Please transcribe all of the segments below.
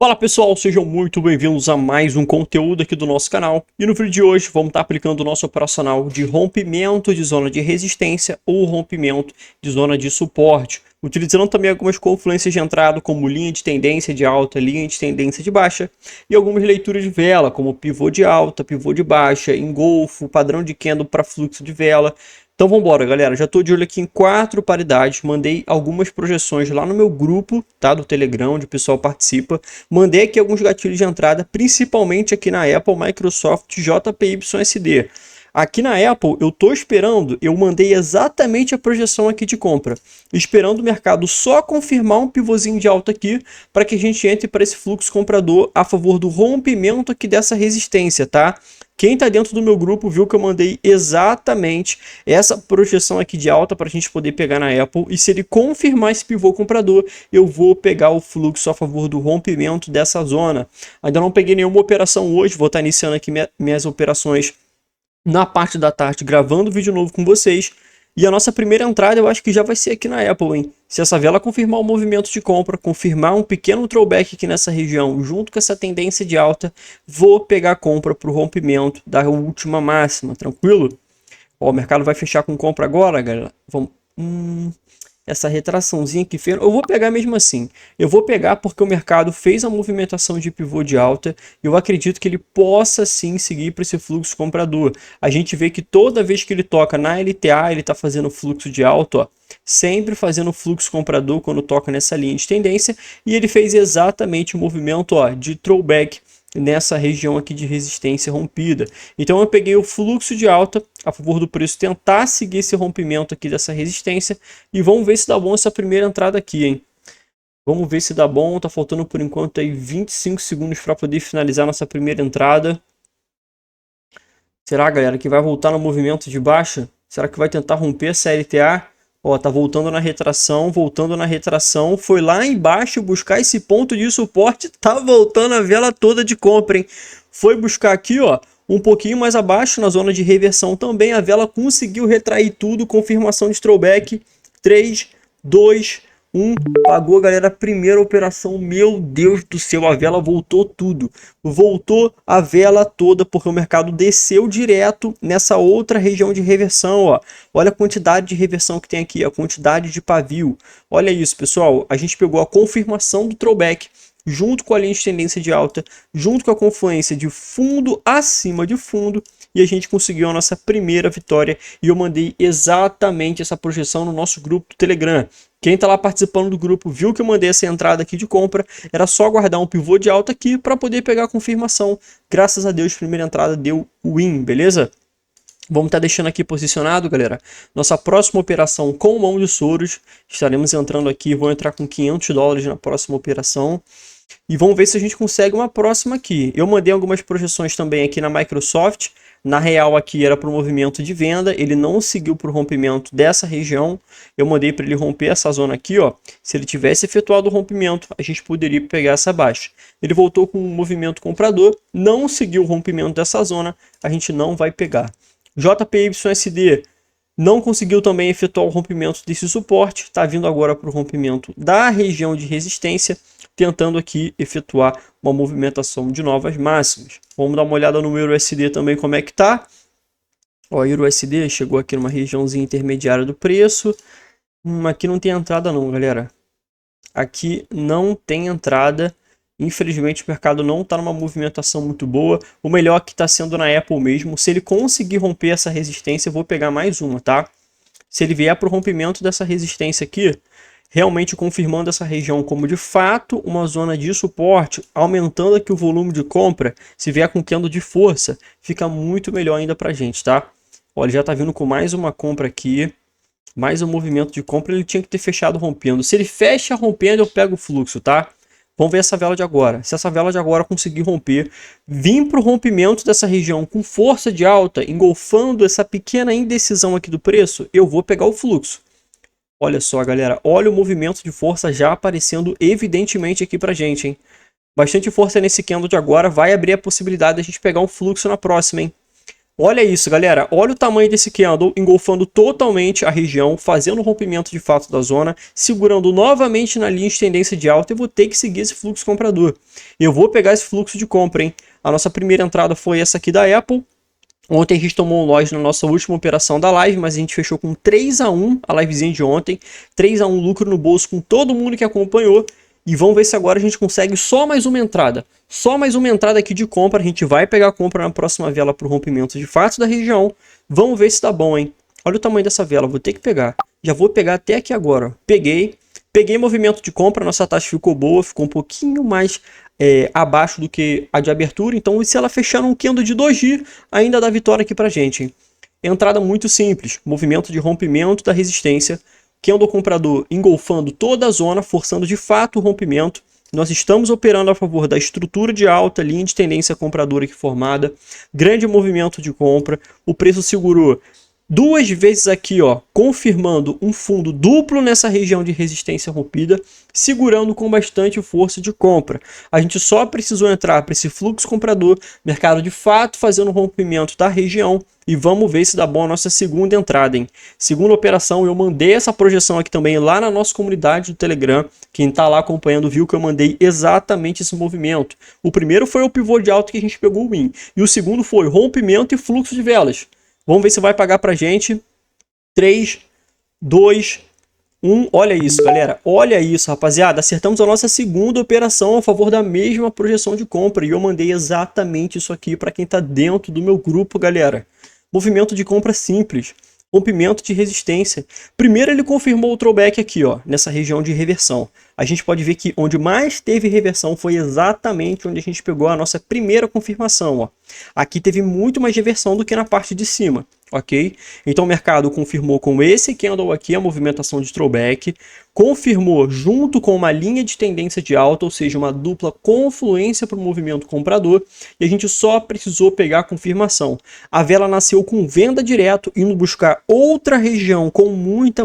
Fala pessoal, sejam muito bem-vindos a mais um conteúdo aqui do nosso canal. E no vídeo de hoje vamos estar aplicando o nosso operacional de rompimento de zona de resistência ou rompimento de zona de suporte, utilizando também algumas confluências de entrada como linha de tendência de alta, linha de tendência de baixa e algumas leituras de vela como pivô de alta, pivô de baixa, engolfo, padrão de candle para fluxo de vela. Então vamos embora, galera. Já estou de olho aqui em 4 paridades. Mandei algumas projeções lá no meu grupo, tá, do Telegram, onde o pessoal participa. Mandei aqui alguns gatilhos de entrada, principalmente aqui na Apple, Microsoft, JPYSD. Aqui na Apple, eu estou esperando, eu mandei exatamente a projeção aqui de compra, esperando o mercado só confirmar um pivôzinho de alta aqui, para que a gente entre para esse fluxo comprador a favor do rompimento aqui dessa resistência, tá? Quem está dentro do meu grupo viu que eu mandei exatamente essa projeção aqui de alta para a gente poder pegar na Apple. E se ele confirmar esse pivô comprador, eu vou pegar o fluxo a favor do rompimento dessa zona. Ainda não peguei nenhuma operação hoje, vou estar iniciando aqui minhas operações na parte da tarde, gravando vídeo novo com vocês. E a nossa primeira entrada eu acho que já vai ser aqui na Apple, hein? Se essa vela confirmar o movimento de compra, confirmar um pequeno throwback aqui nessa região, junto com essa tendência de alta, vou pegar a compra para o rompimento da última máxima, tranquilo? Ó, o mercado vai fechar com compra agora, galera. Vamos... essa retraçãozinha que fez, eu vou pegar mesmo assim. Eu vou pegar porque o mercado fez a movimentação de pivô de alta e eu acredito que ele possa sim seguir para esse fluxo comprador. A gente vê que toda vez que ele toca na LTA, ele está fazendo fluxo de alta, ó, sempre fazendo fluxo comprador quando toca nessa linha de tendência, e ele fez exatamente o movimento, ó, de throwback nessa região aqui de resistência rompida. Então eu peguei o fluxo de alta a favor do preço, tentar seguir esse rompimento aqui dessa resistência, e vamos ver se dá bom essa primeira entrada aqui, hein? Vamos ver se dá bom. Tá faltando por enquanto aí 25 segundos para poder finalizar nossa primeira entrada. Será, galera, que vai voltar no movimento de baixa? Será que vai tentar romper essa LTA? Ó, tá voltando na retração, foi lá embaixo buscar esse ponto de suporte, tá voltando a vela toda de compra, hein? Foi buscar aqui, ó, um pouquinho mais abaixo, na zona de reversão também, a vela conseguiu retrair tudo, confirmação de throwback, 3, 2, 1, pagou, galera, primeira operação. Meu Deus do céu, a vela voltou tudo, voltou a vela toda, porque o mercado desceu direto nessa outra região de reversão, ó. Olha a quantidade de reversão que tem aqui, a quantidade de pavio. Olha isso, pessoal, a gente pegou a confirmação do throwback, junto com a linha de tendência de alta, junto com a confluência de fundo acima de fundo, e a gente conseguiu a nossa primeira vitória. E eu mandei exatamente essa projeção no nosso grupo do Telegram. Quem está lá participando do grupo viu que eu mandei essa entrada aqui de compra, era só guardar um pivô de alta aqui para poder pegar a confirmação. Graças a Deus, primeira entrada deu win, beleza? Vamos estar deixando aqui posicionado, galera, nossa próxima operação com mão de Soros. Estaremos entrando aqui, vou entrar com $500 na próxima operação. E vamos ver se a gente consegue uma próxima aqui. Eu mandei algumas projeções também aqui na Microsoft. Na real aqui era para o movimento de venda, ele não seguiu para o rompimento dessa região. Eu mandei para ele romper essa zona aqui, ó. Se ele tivesse efetuado o rompimento, a gente poderia pegar essa baixa. Ele voltou com um movimento comprador, não seguiu o rompimento dessa zona, a gente não vai pegar. JPYSD não conseguiu também efetuar o rompimento desse suporte, está vindo agora para o rompimento da região de resistência, tentando aqui efetuar uma movimentação de novas máximas. Vamos dar uma olhada no EURUSD também, como é que tá. Ó, o EURUSD chegou aqui numa regiãozinha intermediária do preço. Aqui não tem entrada não, galera. Aqui não tem entrada. Infelizmente o mercado não está numa movimentação muito boa. O melhor que está sendo na Apple mesmo. Se ele conseguir romper essa resistência, eu vou pegar mais uma, tá? Se ele vier para o rompimento dessa resistência aqui, realmente confirmando essa região como de fato uma zona de suporte, aumentando aqui o volume de compra, se vier com candle de força, fica muito melhor ainda para a gente, tá? Olha, já está vindo com mais uma compra aqui, mais um movimento de compra, ele tinha que ter fechado rompendo. Se ele fecha rompendo, eu pego o fluxo, tá? Vamos ver essa vela de agora. Se essa vela de agora conseguir romper, vir para o rompimento dessa região com força de alta, engolfando essa pequena indecisão aqui do preço, eu vou pegar o fluxo. Olha só, galera, olha o movimento de força já aparecendo evidentemente aqui pra gente, hein? Bastante força nesse candle de agora, vai abrir a possibilidade de a gente pegar um fluxo na próxima, hein? Olha isso, galera. Olha o tamanho desse candle, engolfando totalmente a região, fazendo o rompimento de fato da zona, segurando novamente na linha de tendência de alta. Eu vou ter que seguir esse fluxo comprador. Eu vou pegar esse fluxo de compra, hein? A nossa primeira entrada foi essa aqui da Apple. Ontem a gente tomou um loss na nossa última operação da live, mas a gente fechou com 3-1 a livezinha de ontem. 3-1 lucro no bolso com todo mundo que acompanhou. E vamos ver se agora a gente consegue só mais uma entrada. Só mais uma entrada aqui de compra. A gente vai pegar a compra na próxima vela para o rompimento de fato da região. Vamos ver se tá bom, hein? Olha o tamanho dessa vela, vou ter que pegar. Já vou pegar até aqui agora. Peguei movimento de compra, nossa taxa ficou boa, ficou um pouquinho mais abaixo do que a de abertura. Então, se ela fechar num candle de 2G, ainda dá vitória aqui pra gente, hein? Entrada muito simples, movimento de rompimento da resistência. Candle comprador engolfando toda a zona, forçando de fato o rompimento. Nós estamos operando a favor da estrutura de alta, linha de tendência compradora aqui formada. Grande movimento de compra. O preço segurou duas vezes aqui, ó, confirmando um fundo duplo nessa região de resistência rompida, segurando com bastante força de compra. A gente só precisou entrar para esse fluxo comprador, mercado de fato fazendo um rompimento da região, e vamos ver se dá bom a nossa segunda entrada, hein? Segunda operação, eu mandei essa projeção aqui também lá na nossa comunidade do Telegram. Quem tá lá acompanhando viu que eu mandei exatamente esse movimento. O primeiro foi o pivô de alta que a gente pegou o win, e o segundo foi rompimento e fluxo de velas. Vamos ver se vai pagar pra gente. 3, 2, 1. Olha isso, galera. Olha isso, rapaziada. Acertamos a nossa segunda operação a favor da mesma projeção de compra. E eu mandei exatamente isso aqui para quem tá dentro do meu grupo, galera. Movimento de compra simples. Rompimento de resistência. Primeiro ele confirmou o throwback aqui, ó, nessa região de reversão. A gente pode ver que onde mais teve reversão foi exatamente onde a gente pegou a nossa primeira confirmação, ó. Aqui teve muito mais reversão do que na parte de cima, ok? Então o mercado confirmou com esse candle aqui a movimentação de throwback, confirmou junto com uma linha de tendência de alta, ou seja, uma dupla confluência para o movimento comprador, e a gente só precisou pegar a confirmação. A vela nasceu com venda direto, indo buscar outra região com muita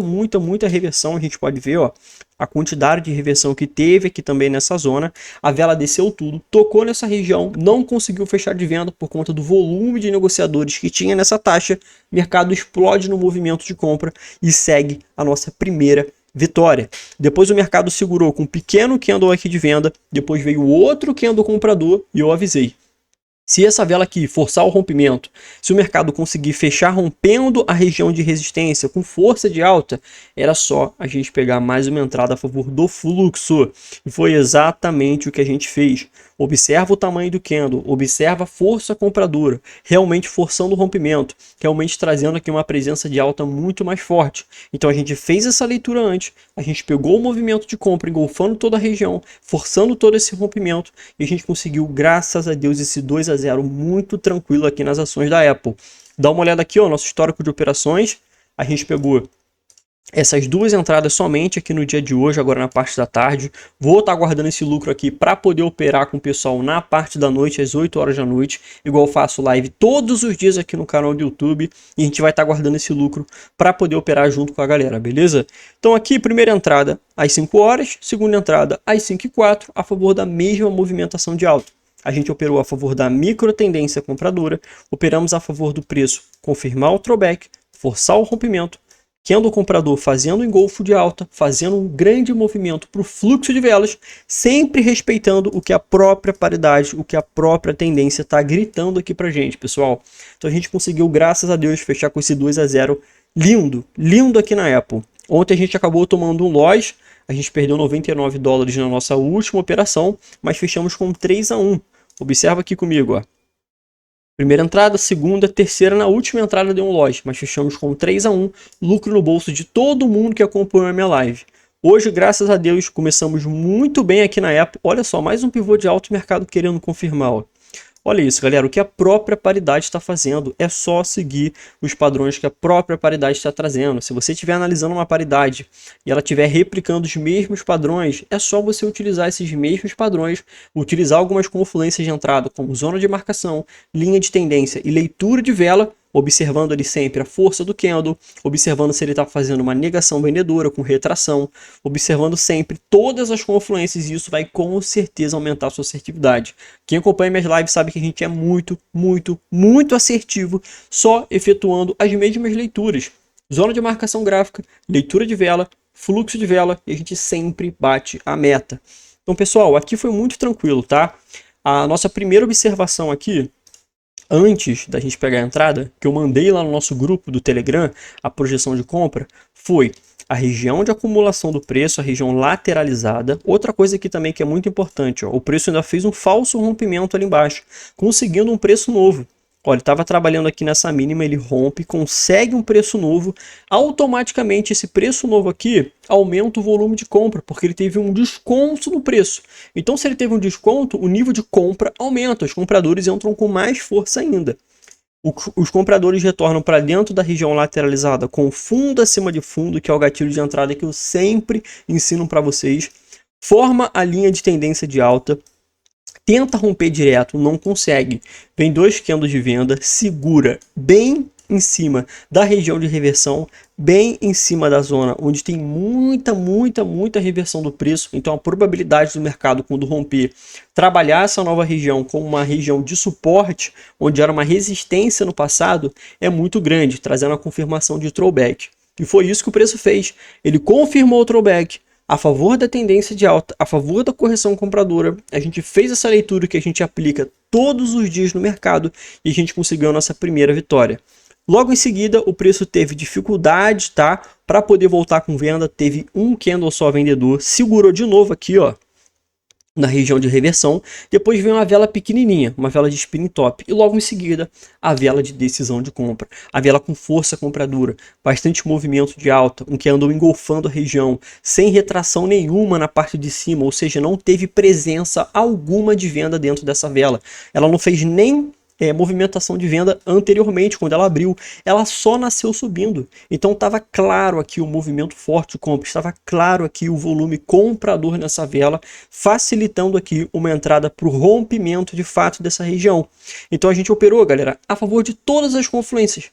reversão. A gente pode ver, ó, a quantidade de reversão que teve aqui também nessa zona. A vela desceu tudo, tocou nessa região, não conseguiu fechar de venda por conta do volume de negociadores que tinha nessa taxa. O mercado explode no movimento de compra e segue a nossa primeira vitória. Depois o mercado segurou com um pequeno candle aqui de venda, depois veio outro candle comprador e eu avisei. Se essa vela aqui forçar o rompimento, se o mercado conseguir fechar rompendo a região de resistência com força de alta, era só a gente pegar mais uma entrada a favor do fluxo. E foi exatamente o que a gente fez. Observa o tamanho do candle, observa a força compradora, realmente forçando o rompimento, realmente trazendo aqui uma presença de alta muito mais forte. Então a gente fez essa leitura antes, a gente pegou o movimento de compra, engolfando toda a região, forçando todo esse rompimento, e a gente conseguiu, graças a Deus, esse 2-0 muito tranquilo aqui nas ações da Apple. Dá uma olhada aqui, ó, nosso histórico de operações. A gente pegou essas duas entradas somente aqui no dia de hoje, agora na parte da tarde. Vou estar guardando esse lucro aqui para poder operar com o pessoal na parte da noite, às 8 horas da noite. Igual eu faço live todos os dias aqui no canal do YouTube. E a gente vai estar guardando esse lucro para poder operar junto com a galera, beleza? Então aqui, primeira entrada às 5 horas, segunda entrada às 5h04, a favor da mesma movimentação de alta. A gente operou a favor da micro tendência compradora, operamos a favor do preço confirmar o throwback, forçar o rompimento, candle comprador fazendo engolfo de alta, fazendo um grande movimento para o fluxo de velas, sempre respeitando o que a própria paridade, o que a própria tendência está gritando aqui para gente, pessoal. Então a gente conseguiu, graças a Deus, fechar com esse 2-0 lindo, lindo aqui na Apple. Ontem a gente acabou tomando um loss, a gente perdeu $99 na nossa última operação, mas fechamos com 3-1. Observa aqui comigo, ó. Primeira entrada, segunda, terceira, na última entrada deu um loss, mas fechamos com 3-1, lucro no bolso de todo mundo que acompanhou a minha live. Hoje, graças a Deus, começamos muito bem aqui na Apple. Olha só, mais um pivô de alto mercado querendo confirmar, ó. Olha isso, galera, o que a própria paridade está fazendo é só seguir os padrões que a própria paridade está trazendo. Se você estiver analisando uma paridade e ela estiver replicando os mesmos padrões, é só você utilizar esses mesmos padrões, utilizar algumas confluências de entrada, como zona de marcação, linha de tendência e leitura de vela, observando ali sempre a força do candle, observando se ele está fazendo uma negação vendedora com retração, observando sempre todas as confluências, e isso vai com certeza aumentar a sua assertividade. Quem acompanha minhas lives sabe que a gente é muito assertivo, só efetuando as mesmas leituras. Zona de marcação gráfica, leitura de vela, fluxo de vela, e a gente sempre bate a meta. Então, pessoal, aqui foi muito tranquilo, tá? A nossa primeira observação aqui, antes da gente pegar a entrada, que eu mandei lá no nosso grupo do Telegram, a projeção de compra, foi a região de acumulação do preço, a região lateralizada. Outra coisa aqui também que é muito importante, ó, o preço ainda fez um falso rompimento ali embaixo, conseguindo um preço novo. Olha, ele estava trabalhando aqui nessa mínima, ele rompe, consegue um preço novo, automaticamente esse preço novo aqui aumenta o volume de compra, porque ele teve um desconto no preço. Então, se ele teve um desconto, o nível de compra aumenta, os compradores entram com mais força ainda. Os compradores retornam para dentro da região lateralizada com fundo acima de fundo, que é o gatilho de entrada que eu sempre ensino para vocês. Forma a linha de tendência de alta. Tenta romper direto, não consegue. Vem 2 candles de venda, segura bem em cima da região de reversão, bem em cima da zona onde tem muita reversão do preço. Então a probabilidade do mercado, quando romper, trabalhar essa nova região como uma região de suporte, onde era uma resistência no passado, é muito grande, trazendo a confirmação de throwback. E foi isso que o preço fez. Ele confirmou o throwback a favor da tendência de alta, a favor da correção compradora. A gente fez essa leitura que a gente aplica todos os dias no mercado e a gente conseguiu a nossa primeira vitória. Logo em seguida, o preço teve dificuldade, tá? Para poder voltar com venda, teve um candle só vendedor, segurou de novo aqui, ó, na região de reversão. Depois vem uma vela pequenininha, uma vela de spinning top, e logo em seguida a vela de decisão de compra, a vela com força compradora, bastante movimento de alta, um que andou engolfando a região sem retração nenhuma na parte de cima, ou seja, não teve presença alguma de venda dentro dessa vela. Ela não fez nem movimentação de venda anteriormente, quando ela abriu, ela só nasceu subindo. Então estava claro aqui o movimento forte de compra, estava claro aqui o volume comprador nessa vela, facilitando aqui uma entrada para o rompimento de fato dessa região. Então a gente operou, galera, a favor de todas as confluências.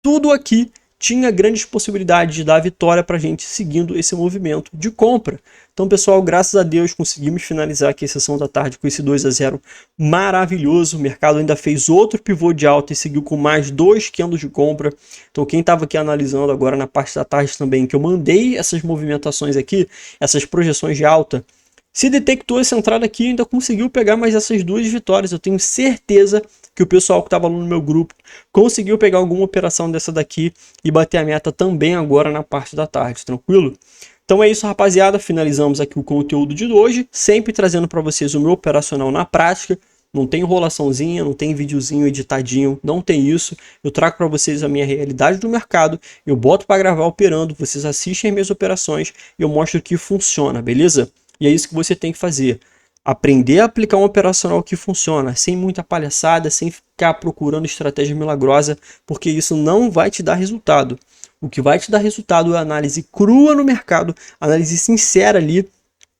Tudo aqui tinha grandes possibilidades de dar a vitória para a gente seguindo esse movimento de compra. Então, pessoal, graças a Deus conseguimos finalizar aqui a sessão da tarde com esse 2-0 maravilhoso. O mercado ainda fez outro pivô de alta e seguiu com mais 2 candles de compra. Então, quem estava aqui analisando agora na parte da tarde também, que eu mandei essas movimentações aqui, essas projeções de alta, se detectou essa entrada aqui e ainda conseguiu pegar mais essas 2 vitórias. Eu tenho certeza que o pessoal que estava no meu grupo conseguiu pegar alguma operação dessa daqui e bater a meta também agora na parte da tarde, tranquilo? Então é isso, rapaziada, finalizamos aqui o conteúdo de hoje, sempre trazendo para vocês o meu operacional na prática. Não tem enrolaçãozinha, não tem videozinho editadinho, não tem isso. Eu trago para vocês a minha realidade do mercado, eu boto para gravar operando, vocês assistem as minhas operações e eu mostro que funciona, beleza? E é isso que você tem que fazer. Aprender a aplicar um operacional que funciona, sem muita palhaçada, sem ficar procurando estratégia milagrosa, porque isso não vai te dar resultado. O que vai te dar resultado é a análise crua no mercado, análise sincera ali,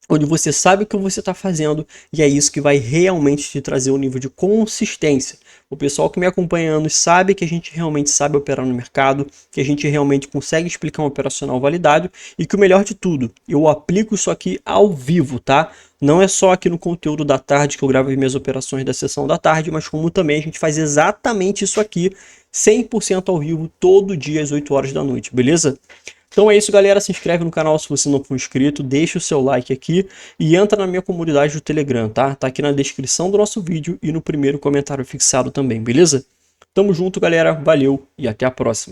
onde você sabe o que você está fazendo, e é isso que vai realmente te trazer um nível de consistência. O pessoal que me acompanha há anos sabe que a gente realmente sabe operar no mercado, que a gente realmente consegue explicar um operacional validado, e que o melhor de tudo, eu aplico isso aqui ao vivo, tá? Não é só aqui no conteúdo da tarde que eu gravo as minhas operações da sessão da tarde, mas como também a gente faz exatamente isso aqui, 100% ao vivo, todo dia às 8 horas da noite, beleza? Então é isso, galera, se inscreve no canal se você não for inscrito, deixa o seu like aqui e entra na minha comunidade do Telegram, tá? Tá aqui na descrição do nosso vídeo e no primeiro comentário fixado também, beleza? Tamo junto, galera, valeu e até a próxima.